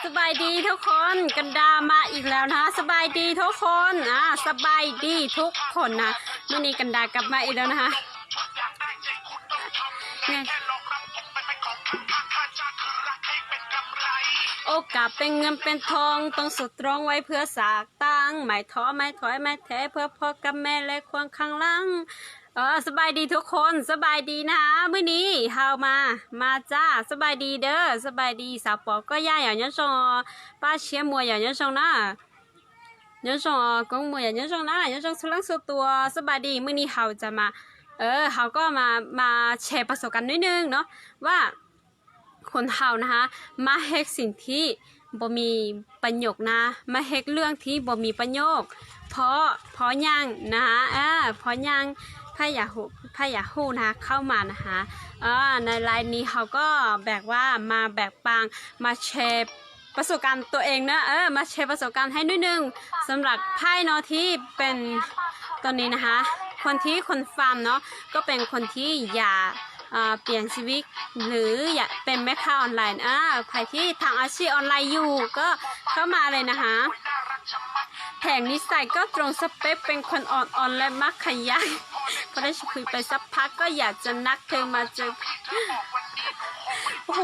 สบายดีทุกคนกันดามาอีกแล้วนะสบายดีทุกคนสบายดีทุกคนนะมื่อนี้กันดากลับมาอีกแล้วนะคะโอกาสเป็นเงินเป็นทองต้องสุดตรงไว้เพื่อสากตั้งไม่ท้อไม่ถอยไม่แท้เพื่อพ่อกับแม่และควงข้างหลังสบายดีทุกคนสบายดีนะมื้อนี้เฮามาจ้าสบายดีเด้อสบายดีสาวปอก็ย่าอย่างนี้ชงป้าเชียมัวอย่างนี้ชงนะอย่างชงกงมัวอย่างนี้ชงนะอย่างชงสุลังสุดตัวสบายดีมื้อนี้เฮาจะมาเฮาก็มาแชร์ประสบการณ์นิดนึงเนาะว่าคนเฮานะคะมาเฮ็ดสิ่งที่บ่มีประโยชน์นะมาเฮ็ดเรื่องที่บ่มีประโยชน์เพราะยังนะคะเพราะยังพายาฮูนะคะเข้ามานะคะในไลน์นี้เขาก็แบบว่ามาแบกปังมาแชร์ประสบการณ์ตัวเองนะมาแชร์ประสบการณ์ให้นิดนึงสำหรับไพ่เนาะที่เป็นตอนนี้นะคะคนฟังเนาะก็เป็นคนที่อยากเปลี่ยนชีวิตหรืออยากเป็นแม่ค้าออนไลน์ใครที่ทำอาชีพออนไลน์อยู่ก็เข้ามาเลยนะคะแผงนิสัยก็ตรงสเปคเป็นคนอ่อนและมักขยันพอได้คุยไปสักพักก็อยากจะนัดเธอมาเจอโอ้โห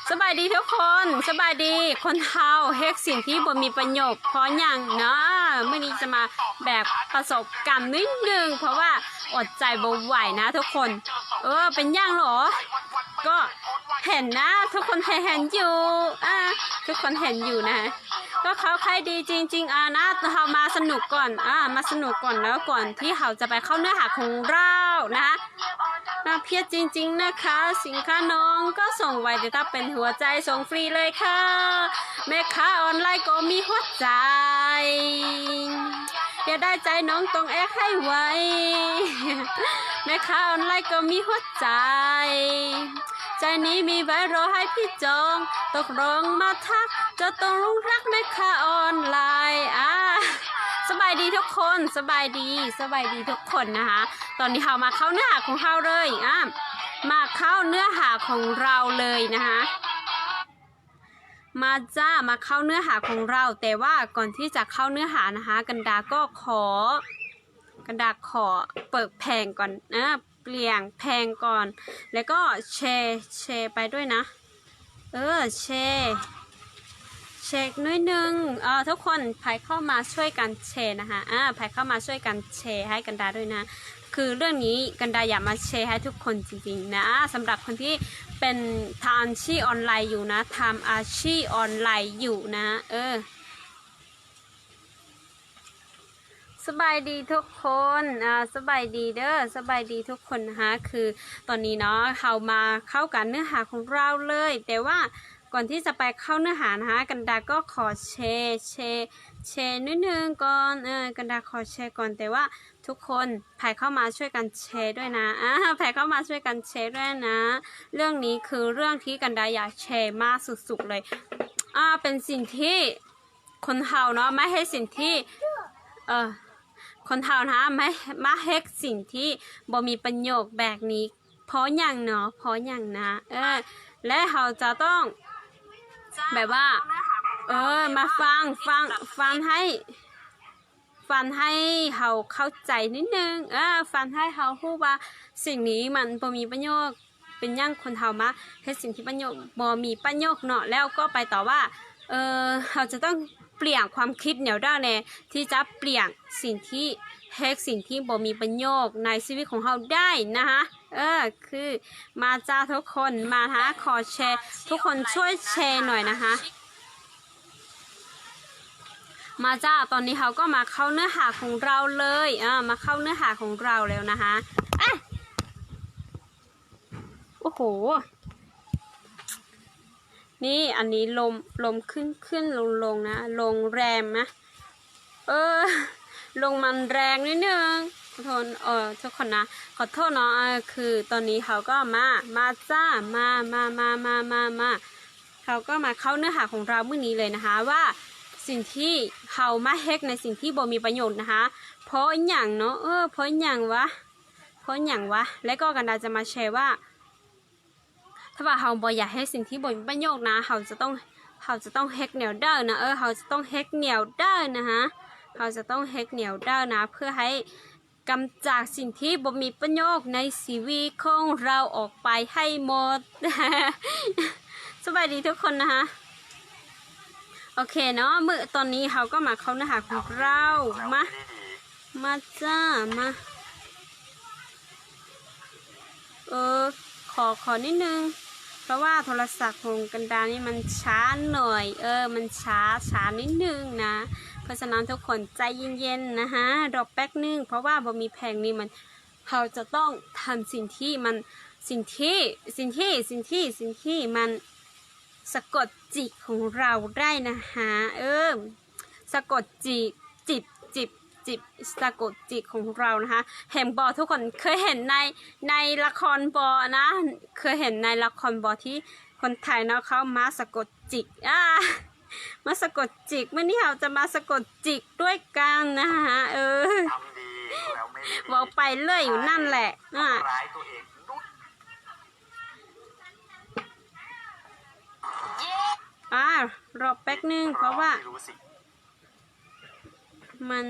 สบายดีทุกคนสบายดีคนเฮาเฮ็ดสิ่งที่บ่มีประโยชน์เพราะอย่างเนาะเมื่อนี้จะมาแบกประสบการณ์นิดนึงเพราะว่าอดใจบ่ไหวนะทุกคนเป็นอย่างหรอก็เห็นนะทุกคนเห็นอยู่ทุกคนเห็นอยู่นะก็เขาใครดีจริงๆนะเรามาสนุกก่อนมาสนุกก่อนแล้วก่อนที่เขาจะไปเข้าเนื้อหาของเรานะเพียรจริงๆนะคะสินค้าน้องก็ส่งไว้แต่ถ้าเป็นหัวใจส่งฟรีเลยค่ะแม่ค้าออนไลน์ก็มีหัวใจอย่าได้ใจน้องต้องแอกให้ไวแม่ค้าออนไลน์ก็มีหัวใจใจนี้มีไว้รอให้พี่จองตกลงมาทักจะต้องลงรักแม่ค้าออนไลน์สบายดีทุกคนสบายดีทุกคนนะคะตอนนี้เรามาเข้าเนื้อหาของเราเลยมาเข้าเนื้อหาของเราเลยนะคะมาเข้าเนื้อหาของเราแต่ว่าก่อนที่จะเข้าเนื้อหานะคะกันดาขอเปิดแผงก่อนเปลี่ยนแพงก่อนแล้วก็แชร์ไปด้วยนะแชร์นิดนึงทุกคนพายเข้ามาช่วยกันแชร์นะคะพายเข้ามาช่วยกันแชร์ให้กันดาด้วยนะคือเรื่องนี้กันดาอยากมาแชร์ให้ทุกคนจริงๆนะสำหรับคนที่เป็นทำอาชีพออนไลน์อยู่นะทำอาชีพออนไลน์อยู่นะสบายดีทุกคนสบายดีเด้อสบายดีทุกคนนะคะคือตอนนี้เนาะเรามาเข้ากันเนื้อหาของเราเลยแต่ว่าก่อนที่จะไปเข้าเนื้อหานะคะกันดาก็ขอแชร์นิดนึงก่อนกันดาขอแชร์ก่อนแต่ว่าทุกคนแผ่เข้ามาช่วยกันแชร์ด้วยนะแผ่เข้ามาช่วยกันแชร์ด้วยนะเรื่องนี้คือเรื่องที่กันดาอยากแชร์มากสุดๆเลยเป็นสิ่งที่คนเฮาเนาะไม่ให้สิ่งที่คนเฮานะไม่ให้สิ่งที่บ่มีประโยชน์แบบนี้เพราะอย่างเนาะเพราะอย่างนะและเราจะต้องแบบว่ามาฟังให้เขาเข้าใจนิดนึงฟังให้เขาพูดว่าสิ่งนี้มันบ่มีประโยชน์เป็นอย่างคนเฮามาให้สิ่งที่ประโยชน์บ่มีประโยชน์เนาะแล้วก็ไปต่อว่าเราจะต้องเปลี่ยนความคิดแนวด้านที่จะเปลี่ยนสิ่งที่บ่มีประโยชน์ในชีวิตของเราได้นะคะคือมาจ้าทุกคนมาขอแชร์ทุกคนช่วยแชร์หน่อยนะคะมาจ้าตอนนี้เขาก็มาเข้าเนื้อหาของเราเลยมาเข้าเนื้อหาของเราแล้วนะคะโอ้โหนี่อันนี้ลมขึ้นลงนะลงแรงนะลงมันแรงนิดนึงทุกคนนะขอโทษเนาะคือตอนนี้เขาก็มาจ้ามาเขาก็มาเข้าเนื้อหาของเราเมื่อนี้เลยนะคะว่าสิ่งที่เขามาเฮ็กในสิ่งที่บ่มีประโยชน์นะคะเพราะอย่างเนาะเพราะอย่างวะแล้วก็กันดาจะมาแชร์ว่าถ้าว่าเขาบ่อยากให้สิ่งที่บ่มีประโยชน์นะเขาจะต้อง เขาจะต้องเฮกเหนียวเด้อนะเขาจะต้องเฮกเหนียวเด้อนะฮะเขาจะต้องเฮกเหนียวเด้อนะเพื่อให้กำจัดสิ่งที่บ่มีประโยชน์ในชีวิตของเราออกไปให้หมด สบายดีทุกคนนะคะโอเคเนาะเมื่อตอนนี้เขาก็มาเข้าเนื้อหาของเรามาจ้ามาขอนิดนึงเพราะว่าโทรศัพท์ของกันดานี่มันช้าหน่อยมันช้านิดนึงนะเพราะฉะนั้นทุกคนใจเย็นๆนะฮะรอแป๊บนึงเพราะว่าบ่มีแผงนี้มันเราจะต้องทำสิ่งที่มันมันสะกดจิตของเราได้นะฮะสะกดจิตสะกดจิตของเรานะคะเห็นบอทุกคนเคยเห็นในละครบอนะเคยเห็นในละครบอที่คนไทยเนาะเขามาสะกดจิตมาสะกดจิตเมื่อนี้เราจะมาสะกดจิตด้วยกันนะฮะบอกไปเลยอยู่นั่นแหละรอแป๊บนึงเพราะว่ามัน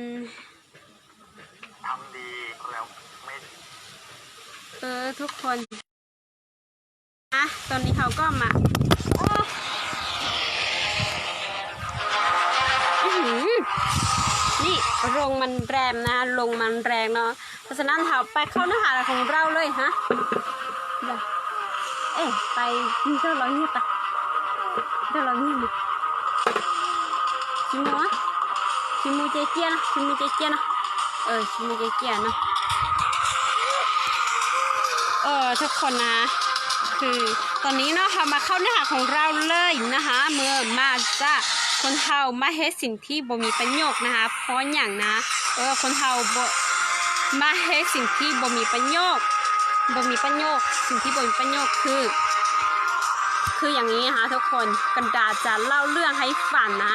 ทำดีแล้วไม่ทุกคนตอนนี้เขาก็มานี่ลงมันแรงนะลงมันแรงเนาะเพราะฉะนั้นเขาไปเข้าเนื้อหาของเราเลยฮะไปเจ้าเราเนี่ยปะเจ้าเราเนี่ยชิมูนะชิมูเจเจียนะชิมูเจเจียนะทุกคนนะคือตอนนี้เนาะค่ะมาเข้าเนื้อหาของเราเลยนะคะเมื่อมาจ้าคนเฮามาเฮ็ดสิ่งที่บ่มีประโยชน์นะคะเพราะอย่างนะคนเฮาบ่มาเฮ็ดสิ่งที่บ่มีประโยชน์สิ่งที่บ่มีประโยชน์คืออย่างนี้นะคะทุกคนกันดาจะเล่าเรื่องให้ฟังนะ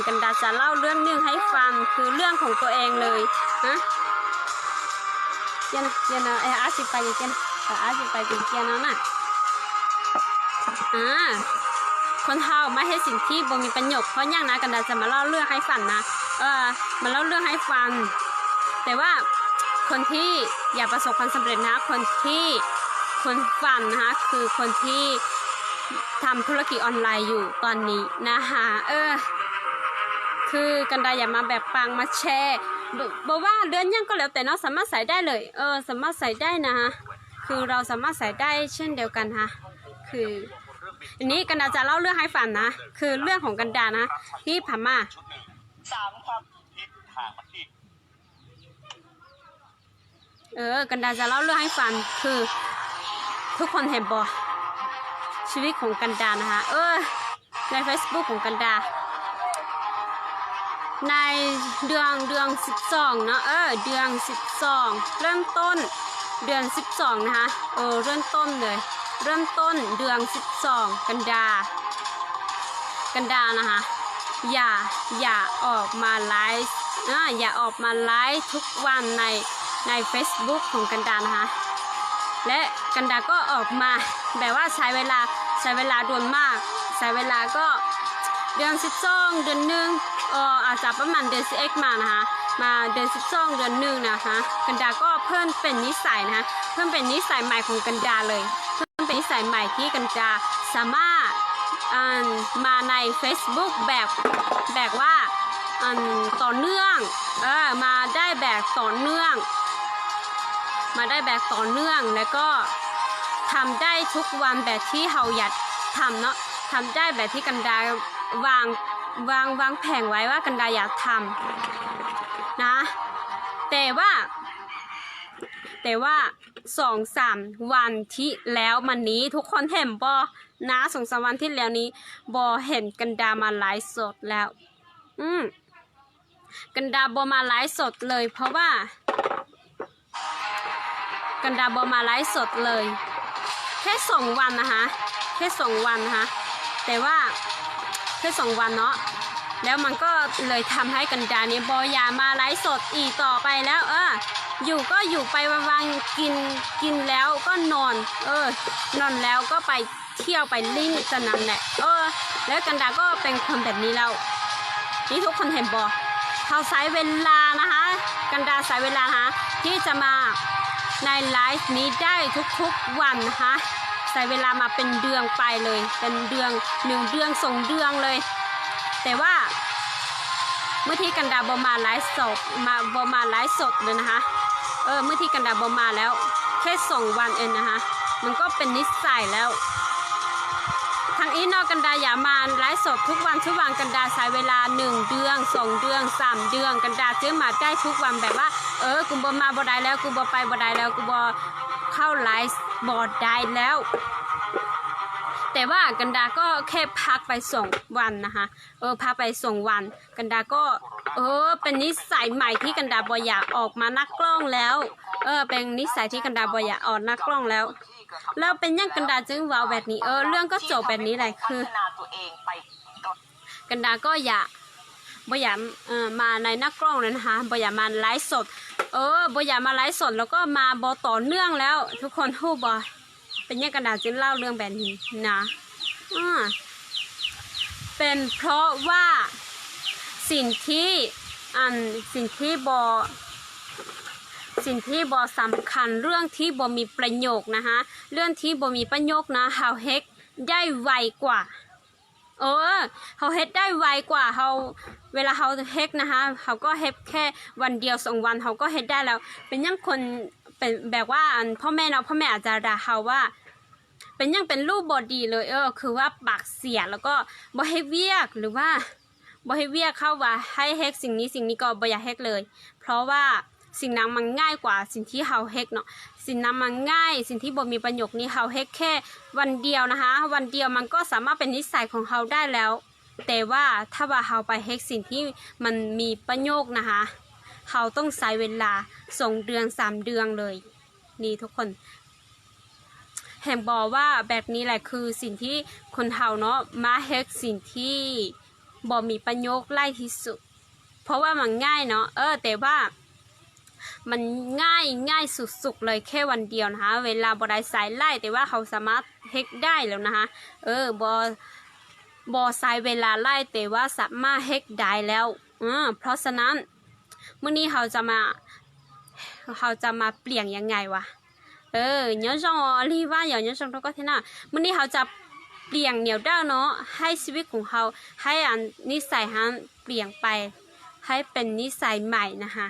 กันดาจะเล่าเรื่องนึงให้ฟังคือเรื่องของตัวเองเลยนะเจนะอาสิไปเจนะอาสิไปเป็นเจนะน่ะคนเฮาไม่ให้สิ่งที่บ่มีประโยชน์เพราะอย่างนะกันดาจะมาเล่าเรื่องให้ฟังนะมาเล่าเรื่องให้ฟังแต่ว่าคนที่อยากประสบความสำเร็จนะคนฟังนะคะคือคนที่ทำธุรกิจออนไลน์อยู่ตอนนี้นะคะคือกันดาอย่ามาแบบปังมาแชร์บอกว่าเดือนยังก็แล้วแต่เนาะสามารถใส่ได้เลยสามารถใส่ได้นะฮะคือเราสามารถใส่ได้เช่นเดียวกันฮะคืออันนี้กันดาจะเล่าเรื่องให้ฟังนะคือเรื่องของกันดานะที่พม่ากันดาจะเล่าเรื่องให้ฟังคือทุกคนเห็นบ่ชีวิตของกันดานะคะใน Facebook ของกันดาในเดือน12เนาะเดือน12เริ่มต้นเดือน12นะคะเริ่มต้นเลยเริ่มต้นเดือน12กันดานะคะอย่าออกมาไลฟ์อย่าออกมาไลฟ์ทุกวันใน Facebook ของกันดานะคะและกันดาก็ออกมาแบบว่าใช้เวลาด่วนมากใช้เวลาก็เดือน12เดือนหนึ่งอาจจะประมาณเดือน11มานะคะมาเดือน12เดือนหนึ่งนะคะกันดาก็เพิ่มเป็นนิสัยนะคะเพิ่มเป็นนิสัยใหม่ของกันดาเลยเพิ่มเป็นนิสัยใหม่ที่กันดาสามารถมาใน Facebook แบบว่าต่อเนื่องมาได้แบบต่อเนื่องแล้วก็ทำได้ทุกวันแบบที่เราอยากทำเนาะทำได้แบบที่กันดาวางแผงไว้ว่ากันดาอยากทำนะแต่ว่า2-3 วันที่แล้วมันนี้ทุกคนเห็นบ่นะ2-3 วันที่แล้วนี้บ่เห็นกันดามาไลฟ์สดแล้วกันดาบ่มาไลฟ์สดเลยเพราะว่ากันดาบ่มาไลฟ์สดเลยแค่2 วันนะคะแค่2 วันนะคะแต่ว่าแค่2 วันเนาะแล้วมันก็เลยทำให้กันดาเนี่ยบอยามาไลฟ์สดอีกต่อไปแล้วอยู่ไปวันๆกินแล้วก็นอนนอนแล้วก็ไป เที่ยวไปลิ้นจะนั่นแหละแล้วกันดาก็เป็นคนแบบนี้แล้วนี่ทุกคนเห็นบ่เขาใช้เวลานะคะกันดาใช้เวลานะคะที่จะมาในไลฟ์นี้ได้ทุกๆวันนะคะใช้เวลามาเป็นเดือนไปเลยเป็นเดือน1 เดือน2 เดือนเลยแต่ว่าเมื่อที่กันดาบมาไลฟ์สดมาไลฟ์สดเลยนะคะเมื่อที่กันดาบมาแล้วแค่2 วันเองนะคะมันก็เป็นนิสัยแล้วทางอีนอกกันดาอย่ามาไลฟ์สดทุกวันกันดาใช้เวลา1 เดือน2 เดือน3 เดือนกันดาซื้อมาได้ทุกวันแบบว่ากูบมาบ่ได้แล้วกูบไปบ่ได้แล้วกูบเข้าไลฟ์บ่ได้แล้วแต่ว่ากันดาก็แค่พักไป2 วันนะคะพักไป2 วันกันดาก็เป็นนิสัยใหม่ที่กันดาบ่อยากออกมาหน้ากล้องแล้วเป็นนิสัยที่กันดาบ่อยากออกหน้ากล้องแล้วเป็นยังกันดาจึงว้าวแบบนี้เรื่องก็จบแบบนี้แหละคือกันดาก็บ่อยากมาในหน้ากล้องเลยนะคะบ่อยากมาไลฟ์สดบ่อยากมาไลฟ์สดแล้วก็มาบ่ต่อเนื่องแล้วทุกคนฮู้บ่เป็นยังกันดาจึงเล่าเรื่องแบบนี้นะเป็นเพราะว่าสิ่งที่บ่สำคัญเรื่องที่บ่มีประโยชน์นะคะเรื่องที่บ่มีประโยชน์นะเฮาเฮ็ดได้ไวกว่าเฮาเฮ็ดได้ไวกว่าเวลาเฮาเฮ็ดนะคะเฮาก็เฮ็ดแค่วันเดียว2 วันเฮาก็เฮ็ดได้แล้วเป็นยังคนเป็นแบบว่าพ่อแม่อาจจะด่าเฮาว่าเป็นยังเป็นรูปบ่ดีเลยคือว่าปากเสียแล้วก็บ่เฮ็ดเวียกหรือว่าบ่เฮ็ดเวียกเข้าว่าให้เฮ็ดสิ่งนี้ก็บ่อยากเฮ็ดเลยเพราะว่าสิ่งนั้นมันง่ายกว่าสิ่งที่เฮาเฮ็ดเนาะสิ่งนั้นมันง่ายสิ่งที่บ่มีประโยชน์นี้เฮาเฮ็ดแค่วันเดียวนะคะวันเดียวมันก็สามารถเป็นนิสัยของเฮาได้แล้วแต่ว่าถ้าว่าเฮาไปเฮ็ดสิ่งที่มันมีประโยชน์นะคะเฮาต้องใช้เวลา2 เดือน3 เดือนเลยนี่ทุกคนแห่งบอกว่าแบบนี้แหละคือสิ่งที่คนเฮาเนาะมาเฮ็ดสิ่งที่บ่มีประโยชน์ไล่ที่สุดเพราะว่ามันง่ายเนาะแต่ว่ามันง่ายสุดๆเลยแค่วันเดียวนะคะเวลาบ่ได้สายไล่แต่ว่าเขาสามารถเฮ็ดได้แล้วนะคะบ่ใช้เวลาไล่แต่ว่าสามารถเฮ็ดได้แล้วเพราะฉะนั้นมื้อนี้เขาจะมาเปลี่ยนยังไงวะnhớ rằng li va nhớ rằng nó có thế nàoมื้อนี้เขาจะเปลี่ยนแนวด้านเนาะให้ชีวิตของเขาให้นิสัยเปลี่ยนไปให้เป็นนิสัยใหม่นะคะ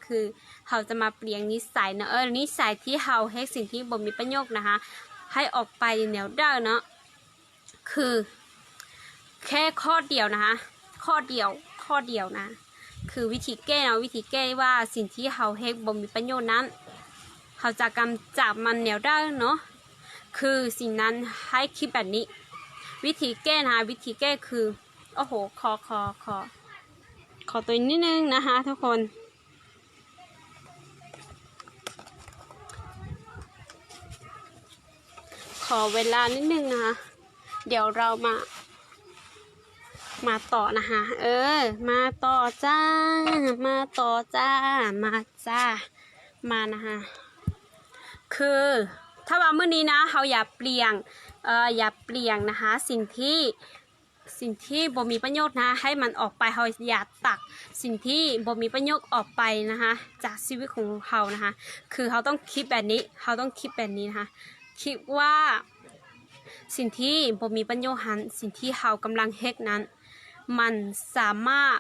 คือเขาจะมาเปลี่ยนนิสัยนะนิสัยที่เขาให้สิ่งที่บ่มีประโยชน์นะคะให้ออกไปแนวด้านเนาะคือแค่ข้อเดียวนะคะข้อเดียวนะคือวิธีแก้ว่าสิ่งที่เขาให้บ่มีประโยชน์นั้นเขาจะกำจัดมันแนวด้านเนาะคือสิ่งนั้นให้คิดแบบนี้วิธีแก้นะคะวิธีแก้คือโอ้โหขอตัวนิดนึงนะคะทุกคนขอเวลานิดนึงนะคะเดี๋ยวเรามาต่อนะคะมาต่อจ้ามานะคะคือถ้าว่ามื้อนี้นะเขาอย่าเปลี่ยนนะคะสิ่งที่บ่มีประโยชน์นะให้มันออกไปเขาอย่าตักสิ่งที่บ่มีประโยชน์ออกไปนะคะจากชีวิตของเขานะคะคือเขาต้องคิดแบบนี้นะคะคิดว่าสิ่งที่บ่มีประโยชน์สิ่งที่เขากำลังเฮ็ดนั้นมันสามารถ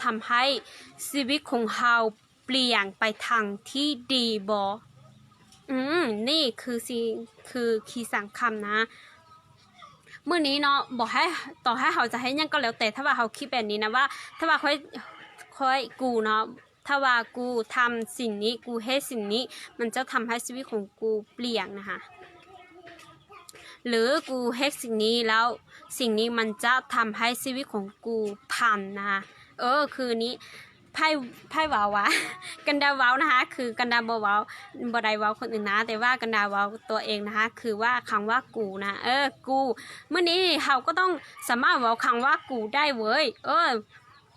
ทำให้ชีวิตของเขาเปลี่ยนไปทางที่ดีบ่นี่คือคีย์สำคัญนะมื้อนี้เนาะบอกให้ต่อให้เขาจะให้ยังก็แล้วแต่ถ้าว่าเขาคิดแบบนี้นะว่าถ้าว่าค่อยกูเนาะถ้าว่ากูทำสิ่งนี้กูให้สิ่งนี้มันจะทำให้ชีวิตของกูเปลี่ยนนะคะหรือกูให้สิ่งนี้แล้วสิ่งนี้มันจะทำให้ชีวิตของกูพันนะคะคือนี้ไพ่ว้าวะกันดาว้าวนะคะคือกันดาบ่ว้าวบ่ได้ว้าวคนอื่นนะแต่ว่ากันดาว้าวตัวเองนะคะคือว่าคำว่ากูนะกูเมื่อนี้เขาก็ต้องสามารถว้าวคำว่ากูได้เว้ย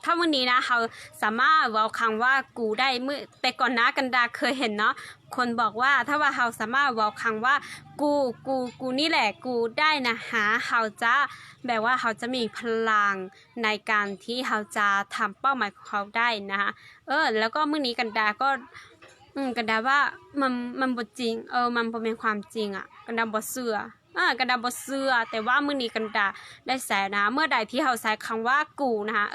ถ้าวันนี้นะเขาสามารถเว้าคำว่ากูได้เมื่อแต่ก่อนนะกันดาเคยเห็นเนาะคนบอกว่าถ้าว่าเขาสามารถเว้าคำว่ากูนี่แหละกูได้นะหาเขาจะแบบว่าเขาจะมีพลังในการที่เขาจะทำเป้าหมายของเขาได้นะคะแล้วก็มื้อนี้กันดาก็กันดาว่ามันบ่จริงมันบ่เป็นความจริงอ่ะกันดาบ่เชื่อกันดาบ่เชื่อแต่ว่ามื้อนี้กันดาได้ใส่นะเมื่อใดที่เขาใส่คำว่ากูนะคะ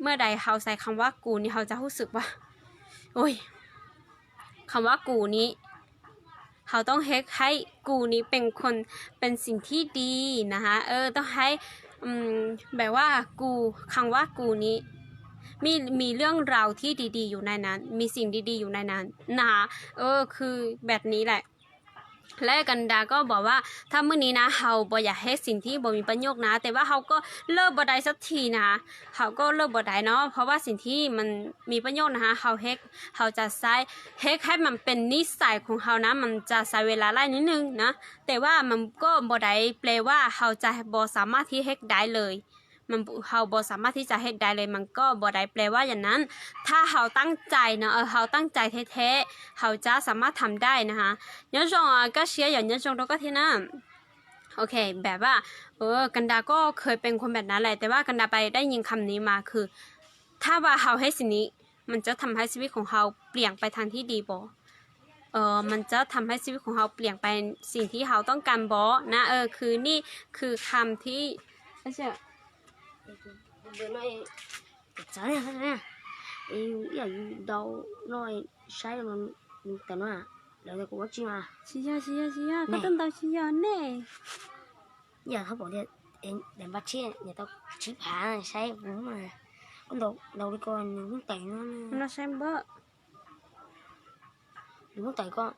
เมื่อใดเขาใส่คำว่ากูนี่เขาจะรู้สึกว่าโอ้ยคำว่ากูนี้เขาต้องให้กูนี้เป็นคนเป็นสิ่งที่ดีนะคะต้องให้แบบว่ากูคำว่ากูนี้มีเรื่องราวที่ดีๆอยู่ในนั้นมีสิ่งดีๆอยู่ในนั้นนะคะคือแบบนี้แหละและกันดาก็บอกว่าถ้ามื้อนี้นะเขาบ่อยากให้สิ่งที่บ่มีประโยชน์นะแต่ว่าเขาก็เลิกบ่ได้สักทีนะเขาก็เลิกบ่ได้เนาะเพราะว่าสิ่งที่มันมีประโยชน์นะคะเขาจะใช้ให้มันเป็นนิสัยของเขานะมันจะใช้เวลาหลายนิดนึงนะแต่ว่ามันก็บ่ได้แปลว่าเขาจะบ่สามารถที่เฮ็ดได้เลยเขาบ่สามารถที่จะเฮ็ดได้เลยมันก็บ่ได้แปลว่าอย่างนั้นถ้าเขาตั้งใจเนาะเขาตั้งใจแท้ๆเขาจะสามารถทำได้นะคะ有種ก็เชื่ออย่าง種都ก็ที่นั่นโอเคแบบว่ากันดาก็เคยเป็นคนแบบนั้นแหละแต่ว่ากันดาไปได้ยินคำนี้มาคือถ้าว่าเขาให้สิ่งนี้มันจะทำให้ชีวิตของเขาเปลี่ยนไปทางที่ดีบ่มันจะทำให้ชีวิตของเขาเปลี่ยนไปสิ่งที่เขาต้องการบ่นะคือนี่คือคำที่ไม่ใช่bữa nay cháu này thôi nè giờ đâu nói sai mà tao nói đâu là cũng chưa mà chị ya có tên tao chị ya nè giờเขาบอกเนี่ยđể bắt chia nhà tao chỉ phá sai cũng mà con đầu đi coi những tay nó xem bơ những tay con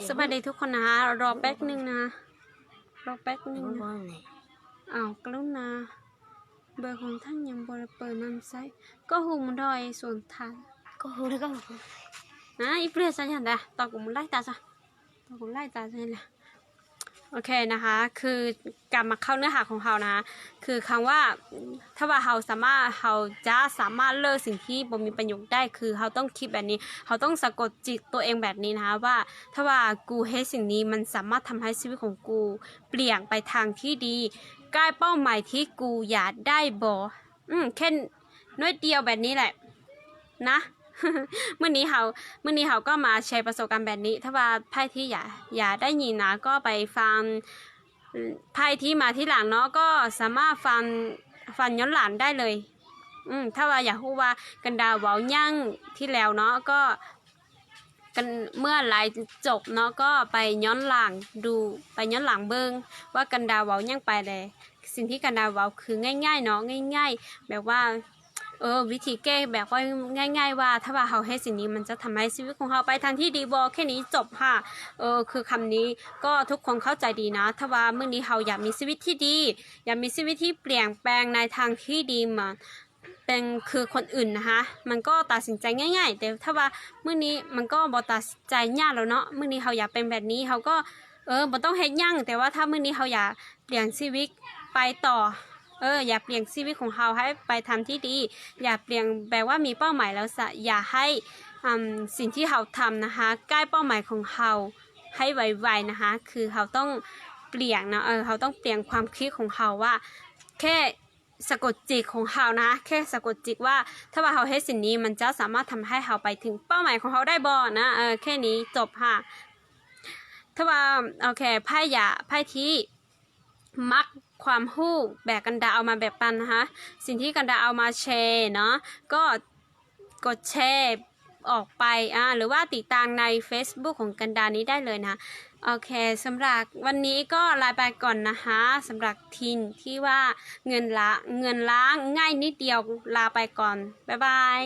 สวัสดีทุกคนนะคะรอแป๊บนึงนะรอแป๊บนึงนะอ้าวกรุณาเบอร์ของท่านยังบริเปิดนำไซก็หูมันดอยส่วนทางก็หูได้ก็นะอีเปรี้ยซะอย่างใดตอกูมันไล่ตาซะตอกูไล่ตาซะเลยโอเคนะคะคือกลับมาเข้าเนื้อหาของเขานะคือคำว่าถ้าว่าเขาจะสามารถเลิกสิ่งที่บ่มีประโยชน์ได้คือเขาต้องคิดแบบนี้เขาต้องสะกดจิตตัวเองแบบนี้นะคะว่าถ้าว่ากูเฮ็ดสิ่งนี้มันสามารถทำให้ชีวิตของกูเปลี่ยนไปทางที่ดีใกล้เป้าหมายที่กูอยากได้บ่แค่น้อยเดียวแบบนี้แหละนะเมื่อนี้เขาก็มาแชร์ประสบการณ์แบบนี้ถ้าว่าไพ่ที่อย่าได้ยินนะก็ไปฟังไพ่ที่มาที่หลังเนาะก็สามารถฟังย้อนหลังได้เลยถ้าว่าอยากรู้ว่ากันดาเว้ายั่งที่แล้วเนาะก็กันเมื่อไลฟ์จบเนาะก็ไปย้อนหลังดูไปย้อนหลังเบิ่งว่ากันดาเว้ายั่งไปเลยสิ่งที่กันดาเว้าคือง่ายๆเนาะง่ายๆแบบว่าวิธีแก้แบบว่าง่ายๆว่าถ้าว่าเขาให้สิ่งนี้มันจะทำให้ชีวิตของเขาไปทางที่ดีบ่แค่นี้จบค่ะคือคำนี้ก็ทุกคนเข้าใจดีนะถ้าว่ามื้อนี้เขาอยากมีชีวิตที่ดีอยากมีชีวิตที่เปลี่ยนแปลงในทางที่ดีมาเป็นคือคนอื่นนะคะมันก็ตัดสินใจง่ายๆแต่ถ้าว่ามื้อนี้มันก็บ่ตัดสินใจยากแล้วเนาะมื้อนี้เขาอยากเป็นแบบนี้เขาก็บ่ต้องเฮ็ดยั่งแต่ว่าถ้ามื้อนี้เขาอยากเปลี่ยนชีวิตไปต่ออย่าเปลี่ยนชีวิตของเขาให้ไปทำที่ดีอย่าเปลี่ยนแบบว่ามีเป้าหมายแล้วอย่าให้สิ่งที่เขาทำนะคะใกล้เป้าหมายของเขาให้ไวๆนะคะคือเขาต้องเปลี่ยนนะเขาต้องเปลี่ยนความคิดของเขาว่าแค่สะกดจิตของเขานะแค่สะกดจิตว่าถ้าว่าเขาให้สิ่งนี้มันจะสามารถทำให้เขาไปถึงเป้าหมายของเขาได้บ่นะแค่นี้จบค่ะถ้าว่าโอเคไพ่ที่มักความฮู้แบบกันดาเอามาแบบปันนะคะสิ่งที่กันดาเอามาแชร์เนาะก็กดแชร์ออกไปหรือว่าติดตามใน Facebook ของกันดานี้ได้เลยนะโอเคสำหรับวันนี้ก็ลาไปก่อนนะคะสำหรับทีนที่ว่าเงินล้างง่ายนิดเดียวลาไปก่อนบ๊ายบาย